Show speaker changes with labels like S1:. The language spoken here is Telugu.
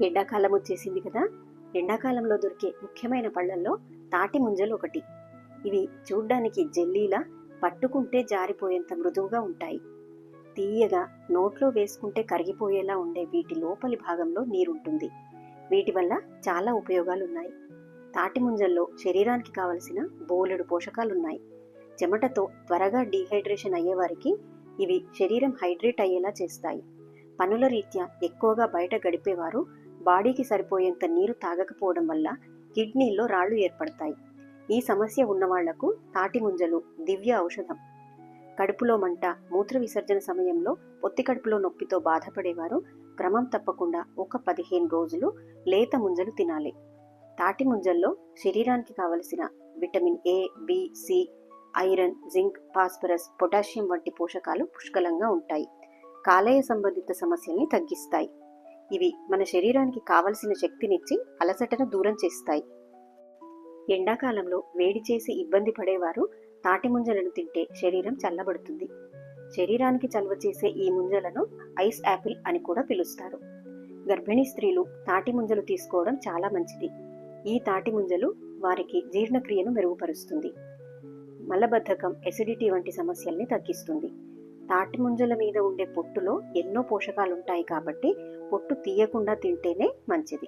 S1: ఎండాకాలం వచ్చేసింది కదా. ఎండాకాలంలో దొరికే ముఖ్యమైన పళ్ళల్లో తాటి ముంజలు ఒకటి. ఇవి చూడ్డానికి జెల్లీలా, పట్టుకుంటే జారిపోయేంత మృదువుగా ఉంటాయి. తీయగా, నోట్లో వేసుకుంటే కరిగిపోయేలా ఉండే వీటి లోపలి భాగంలో నీరుంటుంది. వీటి వల్ల చాలా ఉపయోగాలున్నాయి. తాటి ముంజల్లో శరీరానికి కావలసిన బోలెడు పోషకాలున్నాయి. చెమటతో త్వరగా డీహైడ్రేషన్ అయ్యేవారికి ఇవి శరీరం హైడ్రేట్ అయ్యేలా చేస్తాయి. పనుల రీత్యా ఎక్కువగా బయట గడిపేవారు బాడీకి సరిపోయేంత నీరు తాగకపోవడం వల్ల కిడ్నీల్లో రాళ్లు ఏర్పడతాయి. ఈ సమస్య ఉన్నవాళ్లకు తాటి ముంజలు దివ్య ఔషధం. కడుపులో మంట, మూత్ర విసర్జన సమయంలో పొత్తి కడుపులో నొప్పితో బాధపడేవారు క్రమం తప్పకుండా ఒక 15 రోజులు లేత ముంజలు తినాలి. తాటి ముంజల్లో శరీరానికి కావలసిన vitamin A, B, C, iron, zinc, phosphorus, potassium వంటి పోషకాలు పుష్కలంగా ఉంటాయి. కాలేయ సంబంధిత సమస్యల్ని తగ్గిస్తాయి. ఇవి మన శరీరానికి కావలసిన శక్తినిచ్చి అలసటను దూరం చేస్తాయి. ఎండాకాలంలో వేడి చేసి ఇబ్బంది పడేవారు తాటి ముంజలను తింటే శరీరం చల్లబడుతుంది. శరీరానికి చలువ చేసే ఈ ముంజలను ఐస్ యాపిల్ అని కూడా పిలుస్తారు. గర్భిణీ స్త్రీలు తాటి ముంజలు తీసుకోవడం చాలా మంచిది. ఈ తాటి ముంజలు వారికి జీర్ణక్రియను మెరుగుపరుస్తుంది. మలబద్ధకం, ఎసిడిటీ వంటి సమస్యల్ని తగ్గిస్తుంది. తాటి ముంజల మీద ఉండే పొట్టులో ఎన్నో పోషకాలుంటాయి కాబట్టి పొట్టు తీయకుండా తింటేనే మంచిది.